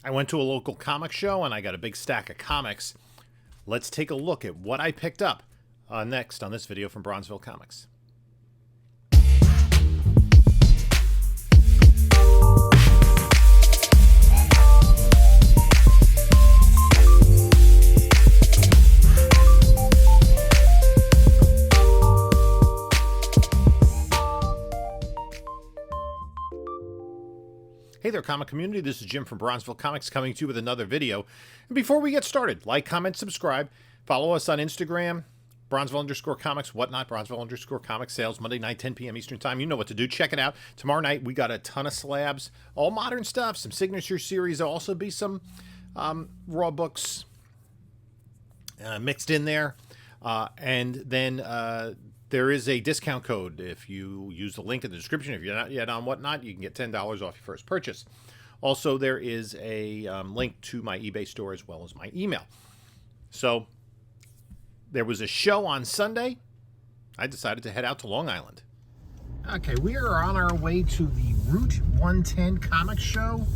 I went to a local comic show and I got a big stack of comics. Let's take a look at what I picked up next on this video from Bronzeville Comics. Hey there, comic community. This is Jim from Bronzeville Comics coming to you with another video. And before we get started, like, comment, subscribe. Follow us on Instagram, Bronzeville_comics, whatnot, Bronzeville_comics sales, Monday night, 10 p.m. Eastern time. You know what to do. Check it out. Tomorrow night, we got a ton of slabs, all modern stuff, some signature series. There'll also be some raw books mixed in there. And then there is a discount code. If you use the link in the description, if you're not yet on Whatnot, you can get $10 off your first purchase. Also, there is a link to my eBay store as well as my email. So, there was a show on Sunday. I decided to head out to Long Island. Okay, we are on our way to the Route 110 comic show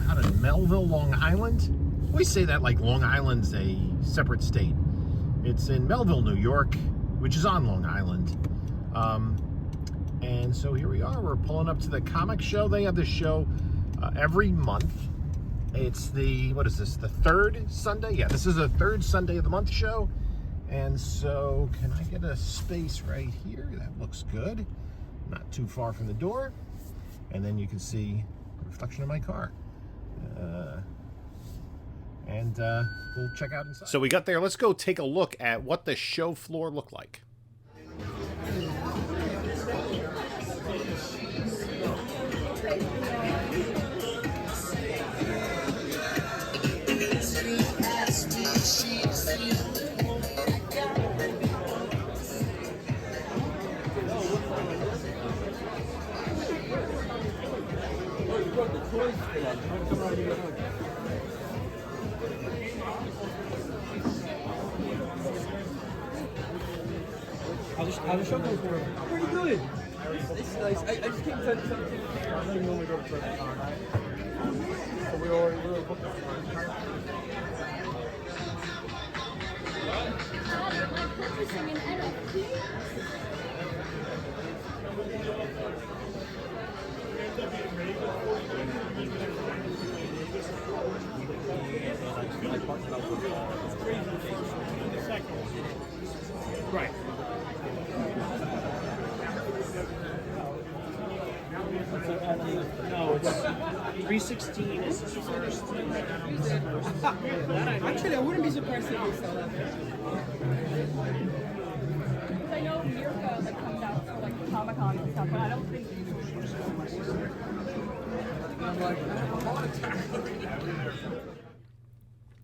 out in Melville, Long Island. We say that like Long Island's a separate state. It's in Melville, New York, which is on Long Island. And so here we are. We're pulling up to the comic show. They have this show every month. It's the, what is this, the third Sunday? Yeah, this is the third Sunday of the month show. And so, can I get a space right here? That looks good. Not too far from the door. And then you can see the reflection of my car. We'll check out inside. So we got there. Let's go take a look at what the show floor looked like. How the show goes for it? Pretty good. It's nice. I just came to so we already booked purchasing an NFT. Right. No, it's 316 is his first. Actually, I wouldn't be surprised if they sell that. Because I know Mirka like comes out for like Comic Con and stuff, but I don't think.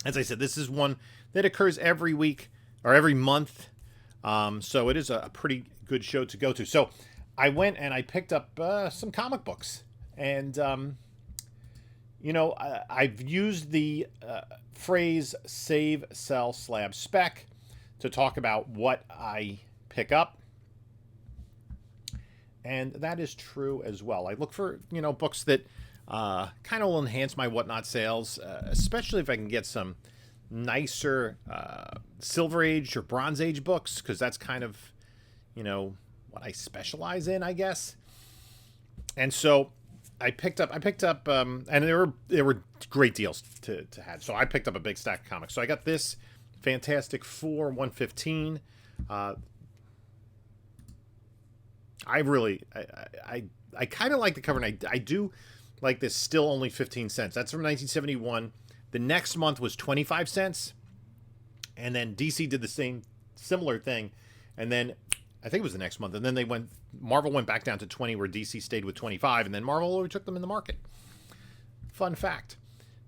As I said, this is one that occurs every week or every month. So it is a pretty good show to go to. So I went and I picked up some comic books. And, you know, I've used the phrase save, sell, slab, spec to talk about what I pick up. And that is true as well. I look for, you know, books that kind of will enhance my Whatnot sales, especially if I can get some nicer Silver Age or Bronze Age books, because that's kind of, you know, what I specialize in, I guess. And so I picked up, and there were great deals to have. So I picked up a big stack of comics. So I got this Fantastic Four 115. I kind of like the cover, and I do like this. Still only 15 cents. That's from 1971. The next month was 25 cents, and then DC did the similar thing, and then I think it was the next month, and then Marvel went back down to 20, where DC stayed with 25, and then Marvel overtook them in the market. Fun fact.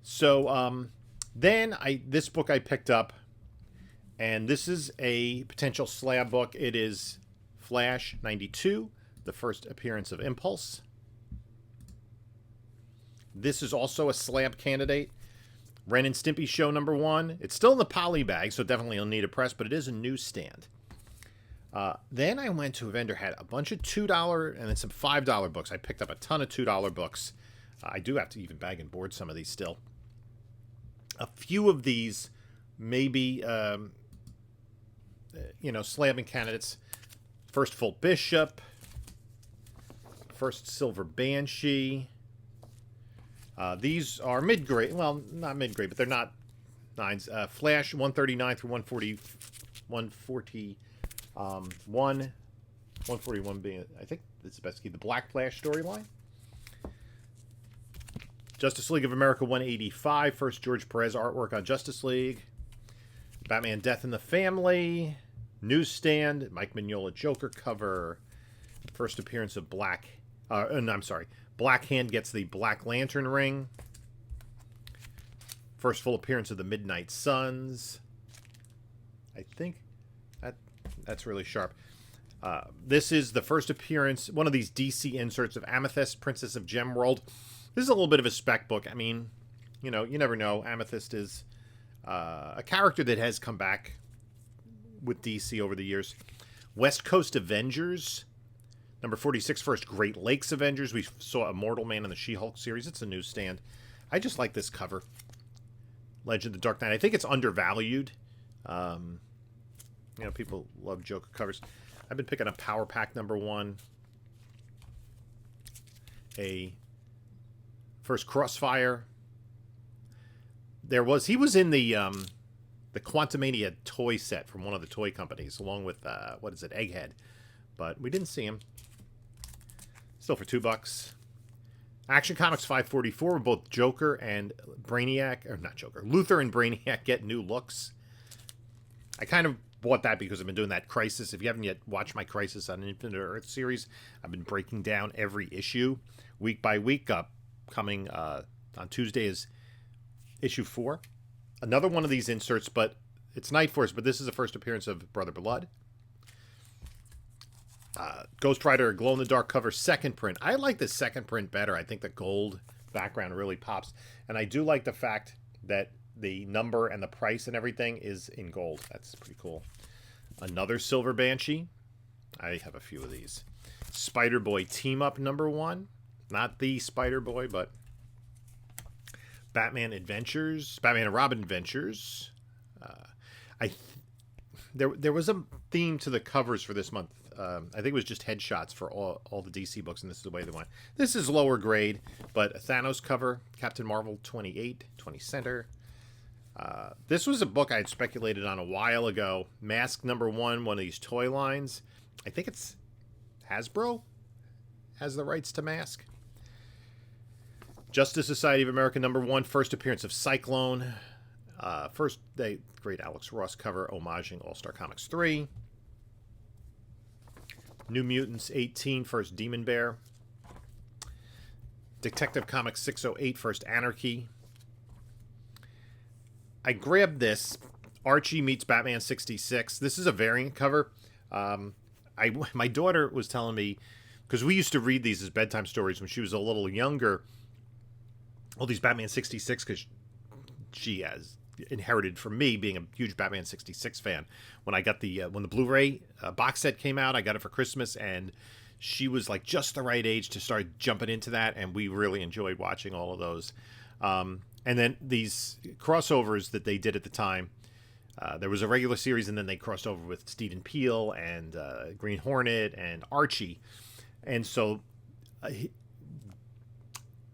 So then this book I picked up, and this is a potential slab book. It is Flash 92, the first appearance of Impulse. This is also a slab candidate. Ren and Stimpy Show #1. It's still in the poly bag, so definitely you'll need a press, but it is a newsstand. Then I went to a vendor, had a bunch of $2 and then some $5 books. I picked up a ton of $2 books. I do have to even bag and board some of these still. A few of these maybe, slabbing candidates. First Full Bishop. First Silver Banshee. These are mid-grade. Well, not mid-grade, but they're not 9s. Flash 139 through 141. 141 being, I think it's the best key, the Black Flash storyline. Justice League of America 185. First George Perez artwork on Justice League. Batman Death in the Family. Newsstand. Mike Mignola Joker cover. First appearance of Black Hand gets the Black Lantern ring. First full appearance of the Midnight Suns. I think that's really sharp. This is the first appearance, one of these DC inserts of Amethyst, Princess of Gemworld. This is a little bit of a spec book. I mean, you never know. Amethyst is a character that has come back with DC over the years. West Coast Avengers. Number 46, first Great Lakes Avengers. We saw Immortal Man in the She-Hulk series. It's a newsstand. I just like this cover. Legend of the Dark Knight. I think it's undervalued. People love Joker covers. I've been picking up Power Pack number 1. A first Crossfire. He was in the Quantumania toy set from one of the toy companies, along with Egghead. But we didn't see him. Still for $2. Action Comics 544, both Joker and Brainiac, or not Joker, Luthor and Brainiac get new looks. I kind of bought that because I've been doing that Crisis. If you haven't yet watched my Crisis on Infinite Earth series, I've been breaking down every issue week by week. Coming on Tuesday is issue 4. Another one of these inserts, but it's Night Force, but this is the first appearance of Brother Blood. Ghost Rider glow-in-the-dark cover, second print. I like the second print better. I think the gold background really pops. And I do like the fact that the number and the price and everything is in gold. That's pretty cool. Another Silver Banshee. I have a few of these. Spider-Boy Team-Up number 1. Not the Spider-Boy, but Batman and Robin Adventures. There was a theme to the covers for this month. I think it was just headshots for all the DC books, and this is the way they went. This is lower grade, but a Thanos cover, Captain Marvel 28, 20 center. This was a book I had speculated on a while ago. Mask number 1, one of these toy lines. I think it's Hasbro has the rights to Mask. Justice Society of America number 1, first appearance of Cyclone. First, the great Alex Ross cover, homaging All-Star Comics 3. New Mutants 18, first Demon Bear. Detective Comics 608, first Anarchy. I grabbed this. Archie meets Batman 66. This is a variant cover. My daughter was telling me, because we used to read these as bedtime stories when she was a little younger, all these Batman 66, because she has inherited from me being a huge Batman 66 fan. When I got when the Blu-ray box set came out, I got it for Christmas, and she was like just the right age to start jumping into that, and we really enjoyed watching all of those. And then these crossovers that they did at the time, there was a regular series, and then they crossed over with Stephen Peele and Green Hornet and Archie. And so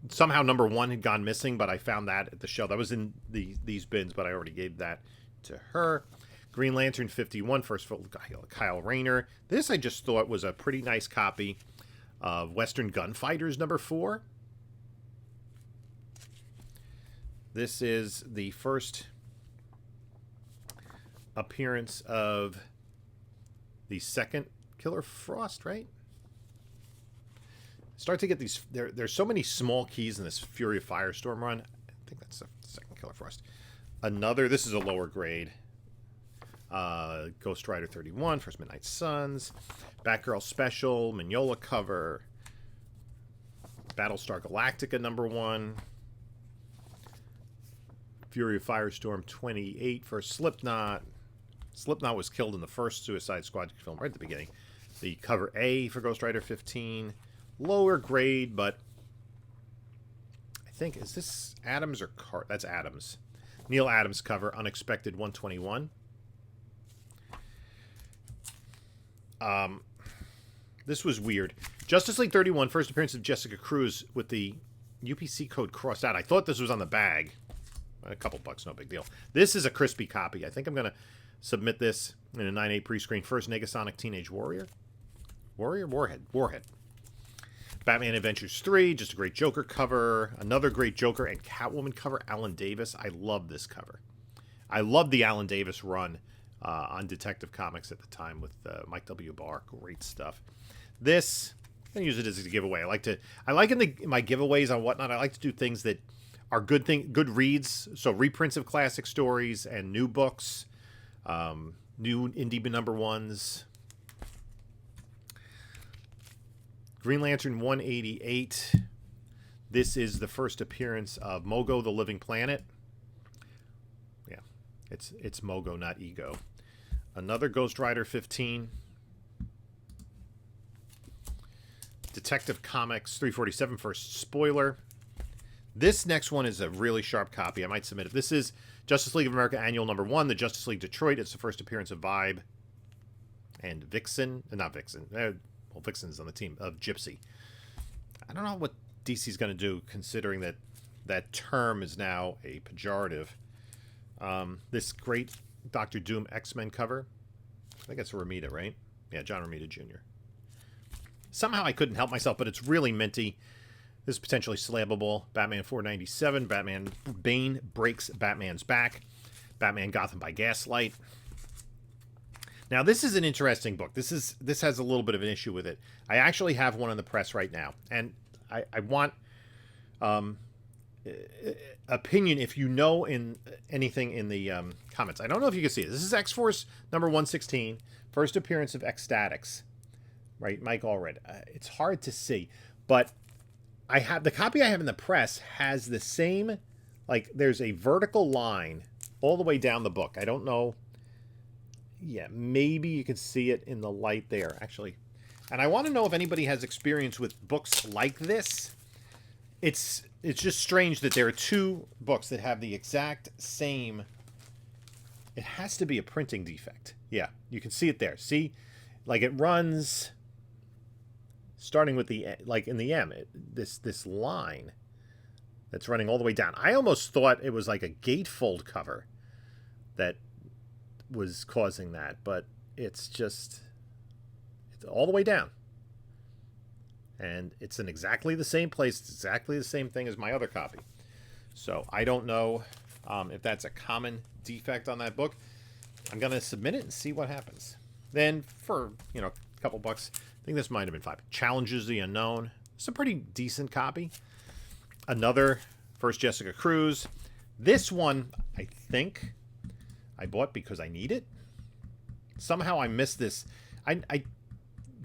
somehow number 1 had gone missing, but I found that at the show. That was in these bins, but I already gave that to her. Green Lantern 51, first for Kyle Rayner. This I just thought was a pretty nice copy of Western Gunfighters number 4. This is the first appearance of the second Killer Frost, right? Start to get these. There's so many small keys in this Fury of Firestorm run. I think that's the second Killer Frost. Another. This is a lower grade. Ghost Rider 31, first Midnight Suns. Batgirl Special, Mignola cover. Battlestar Galactica number 1. Fury of Firestorm 28, first Slipknot. Slipknot was killed in the first Suicide Squad film right at the beginning. The cover A for Ghost Rider 15. Lower grade, but I think, is this Adams or Cart? That's Adams. Neil Adams cover, Unexpected 121. This was weird. Justice League 31, first appearance of Jessica Cruz with the UPC code crossed out. I thought this was on the bag. A couple bucks, no big deal. This is a crispy copy. I think I'm going to submit this in a 9.8 pre-screen. First Negasonic Teenage Warrior. Warhead. Batman Adventures 3, just a great Joker cover. Another great Joker and Catwoman cover, Alan Davis. I love this cover. I love the Alan Davis run on Detective Comics at the time with Mike W. Barr. Great stuff. This, I use it as a giveaway. I like in my giveaways on Whatnot, I like to do things that are good reads. So reprints of classic stories and new books, new indie number ones. Green Lantern 188. This is the first appearance of Mogo the Living Planet. Yeah, it's Mogo, not Ego. Another Ghost Rider 15. Detective Comics 347, first spoiler. This next one is a really sharp copy. I might submit it. This is Justice League of America Annual number 1, the Justice League Detroit. It's the first appearance of Vibe and Vixen. Not Vixen. Well, Vixen's on the team of Gypsy. I don't know what DC's going to do, considering that that term is now a pejorative. This great Doctor Doom X-Men cover. I think it's Romita, right? Yeah, John Romita Jr. Somehow I couldn't help myself, but it's really minty. This is potentially slabbable. Batman 497. Bane breaks Batman's back. Batman Gotham by Gaslight. Now, this is an interesting book. This has a little bit of an issue with it. I actually have one in the press right now, and I want opinion if you know in anything in the comments. I don't know if you can see it. This is X-Force number 116, first appearance of Ecstatics. Right, Mike Allred. It's hard to see, but I have the copy I have in the press has the same, like there's a vertical line all the way down the book. I don't know. Yeah, maybe you can see it in the light there, actually. And I want to know if anybody has experience with books like this. It's just strange that there are two books that have the exact same. It has to be a printing defect. Yeah, you can see it there. See, like it runs. Starting with the, like in the M, this line that's running all the way down. I almost thought it was like a gatefold cover that was causing that, but it's all the way down. And it's in exactly the same place. It's exactly the same thing as my other copy. So I don't know if that's a common defect on that book. I'm going to submit it and see what happens. Then for, a couple bucks, I think this might have been $5. Challenges the Unknown. It's a pretty decent copy. Another first Jessica Cruz. This one, I think I bought because I need it. Somehow I missed this. I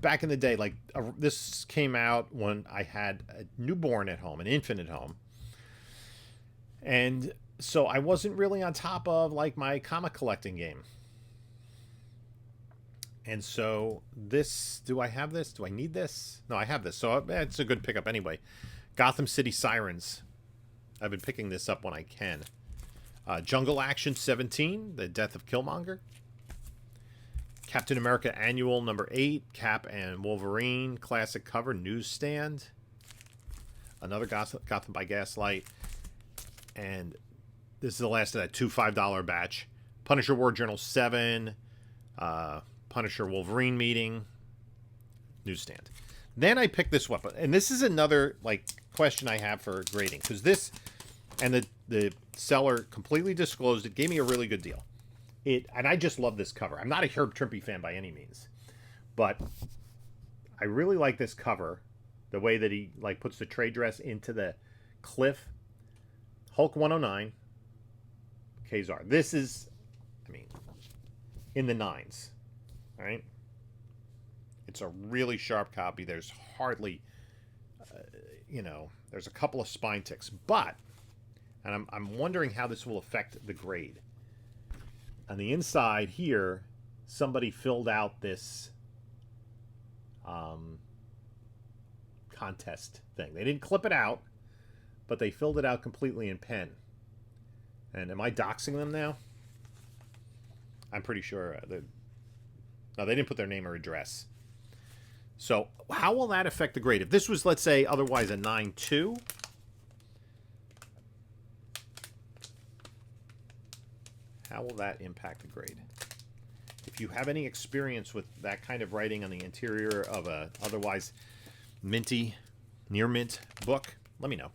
back in the day, like this came out when I had a newborn at home, an infant at home. And so I wasn't really on top of like my comic collecting game. And so this, do I have this? Do I need this? No, I have this. So it's a good pickup anyway. Gotham City Sirens. I've been picking this up when I can. Jungle Action 17, The Death of Killmonger. Captain America Annual number 8, Cap and Wolverine, classic cover, newsstand. Another Gotham by Gaslight. And this is the last of that two $5 batch. Punisher War Journal 7, Punisher Wolverine meeting, newsstand. Then I picked this one, and this is another like question I have for grading, because this and the seller completely disclosed it, gave me a really good deal. And I just love this cover. I'm not a Herb Trimpe fan by any means, but I really like this cover, the way that he like puts the trade dress into the cliff. Hulk 109, Kazar. This is, I mean, in the 9s. All right, it's a really sharp copy. There's hardly, there's a couple of spine ticks, but, and I'm wondering how this will affect the grade. On the inside here, somebody filled out this contest thing. They didn't clip it out, but they filled it out completely in pen. And am I doxing them now? I'm pretty sure. No, they didn't put their name or address. So how will that affect the grade? If this was, let's say, otherwise a 9.2, how will that impact the grade? If you have any experience with that kind of writing on the interior of a otherwise minty, near mint book, let me know.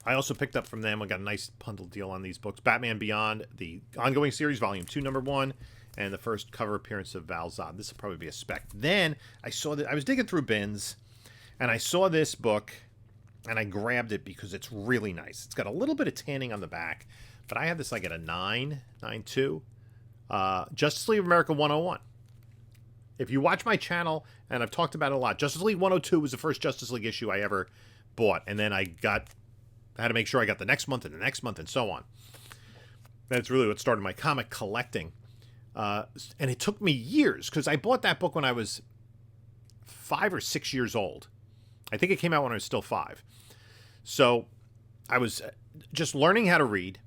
I also picked up from them, I got a nice bundle deal on these books. Batman Beyond, the ongoing series, Volume 2, Number 1, and the first cover appearance of Val Zod. This will probably be a spec. Then I saw that I was digging through bins, and I saw this book, and I grabbed it because it's really nice. It's got a little bit of tanning on the back, but I had this like at a 9.2. Justice League of America 101. If you watch my channel, and I've talked about it a lot, Justice League 102 was the first Justice League issue I ever bought, and then I had to make sure I got the next month and the next month and so on. That's really what started my comic collecting. And it took me years, because I bought that book when I was 5 or 6 years old. I think it came out when I was still 5. So I was just learning how to read,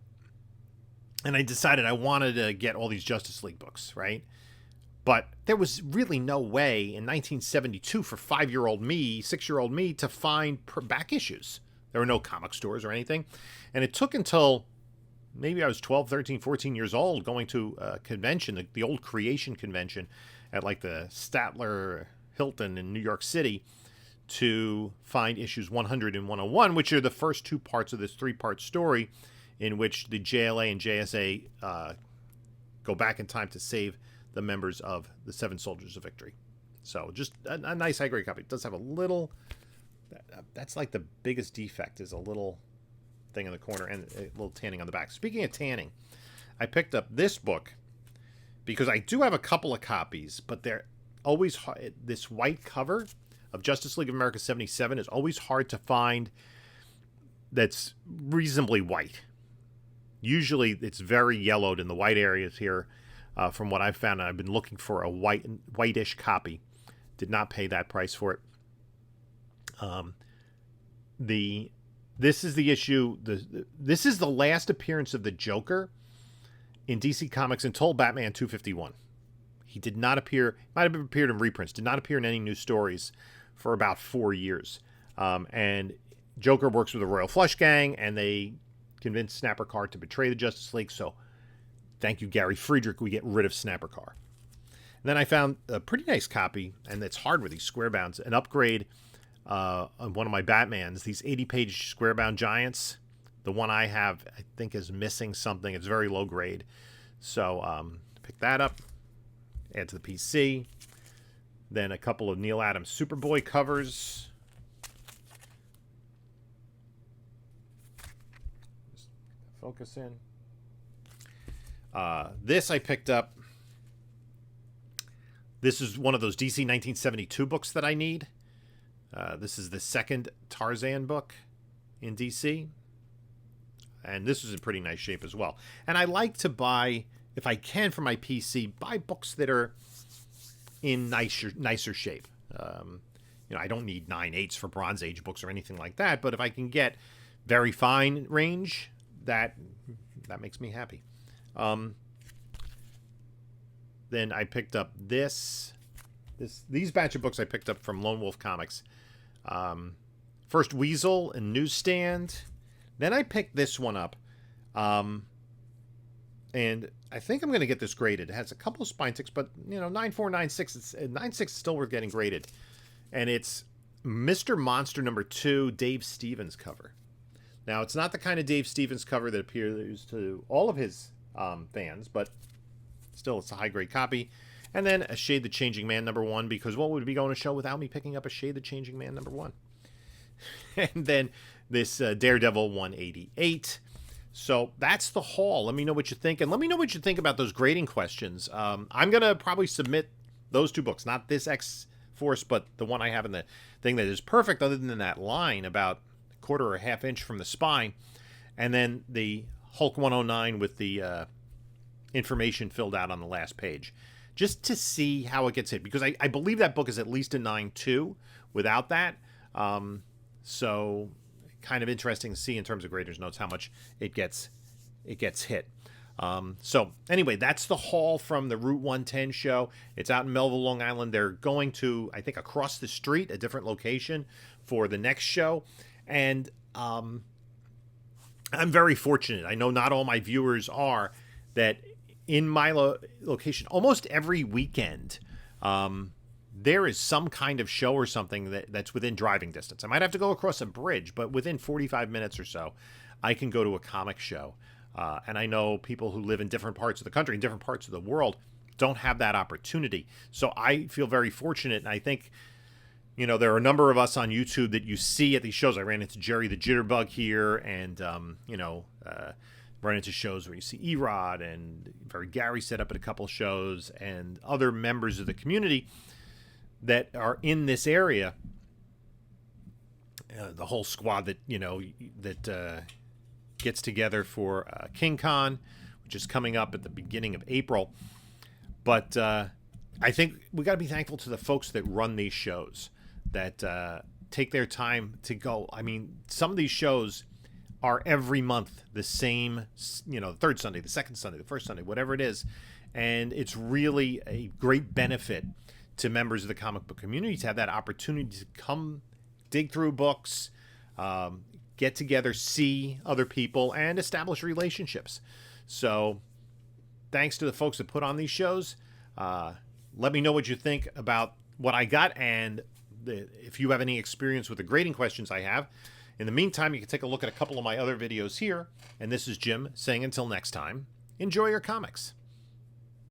and I decided I wanted to get all these Justice League books, right? But there was really no way in 1972 for 5-year-old me, 6-year-old me, to find back issues. There were no comic stores or anything. And it took until maybe I was 12, 13, 14 years old going to a convention, the old Creation Convention at like the Statler Hilton in New York City, to find issues 100 and 101, which are the first 2 parts of this 3-part story in which the JLA and JSA go back in time to save the members of the 7 Soldiers of Victory. So just a nice high-grade copy. It does have a little... That's like the biggest defect, is a little thing in the corner and a little tanning on the back. Speaking of tanning, I picked up this book because I do have a couple of copies, but they're always hard. This white cover of Justice League of America 77 is always hard to find that's reasonably white. Usually it's very yellowed in the white areas here, from what I've found. I've been looking for a whitish copy. Did not pay that price for it. This is the issue. This is the last appearance of the Joker in DC Comics until Batman 251. He did not appear. Might have appeared in reprints. Did not appear in any new stories for about 4 years. And Joker works with the Royal Flush Gang, and they convince Snapper Carr to betray the Justice League. So, thank you, Gary Friedrich. We get rid of Snapper Carr. And then I found a pretty nice copy, and it's hard with these square bounds. An upgrade on one of my Batmans, these 80-page square-bound giants. The one I have, I think, is missing something. It's very low grade. So, pick that up. Add to the PC. Then a couple of Neil Adams Superboy covers. Just focus in. This I picked up. This is one of those DC 1972 books that I need. This is the second Tarzan book in DC. And this is in pretty nice shape as well. And I like to buy, if I can for my PC, buy books that are in nicer shape. I don't need 9/8 for Bronze Age books or anything like that. But if I can get very fine range, that makes me happy. Then I picked up these batch of books I picked up from Lone Wolf Comics. First Weasel and Newsstand. Then I picked this one up. And I think I'm going to get this graded. It has a couple of spine ticks, but 9.4, 9.6. 9.6 is still worth getting graded. And it's Mr. Monster number 2, Dave Stevens cover. Now, it's not the kind of Dave Stevens cover that appears to all of his fans, but still, it's a high-grade copy. And then a Shade the Changing Man number 1, because what would be going to show without me picking up a Shade the Changing Man number 1? And then this Daredevil 188. So that's the haul. Let me know what you think. And let me know what you think about those grading questions. I'm going to probably submit those 2 books. Not this X-Force, but the one I have in the thing that is perfect other than that line about a quarter or a half inch from the spine. And then the Hulk 109 with the information filled out on the last page. Just to see how it gets hit. Because I believe that book is at least a 9.2 without that. So kind of interesting to see in terms of graders notes how much it gets hit. So anyway, that's the haul from the Route 110 show. It's out in Melville, Long Island. They're going to, I think, across the street, a different location for the next show. And I'm very fortunate. I know not all my viewers are, that in my location, almost every weekend, there is some kind of show or something that's within driving distance. I might have to go across a bridge, but within 45 minutes or so, I can go to a comic show. And I know people who live in different parts of the country, in different parts of the world, don't have that opportunity. So I feel very fortunate. And I think, you know, there are a number of us on YouTube that you see at these shows. I ran into Jerry the Jitterbug here, and, run into shows where you see Erod, and Gary set up at a couple shows, and other members of the community that are in this area. The whole squad that, gets together for King Con, which is coming up at the beginning of April. But I think we got to be thankful to the folks that run these shows, that take their time to go. I mean, some of these shows are every month the same, the third Sunday, the second Sunday, the first Sunday, whatever it is. And it's really a great benefit to members of the comic book community to have that opportunity to come dig through books, get together, see other people, and establish relationships. So thanks to the folks that put on these shows. Let me know what you think about what I got, and if you have any experience with the grading questions I have. In the meantime, you can take a look at a couple of my other videos here. And this is Jim saying until next time, enjoy your comics.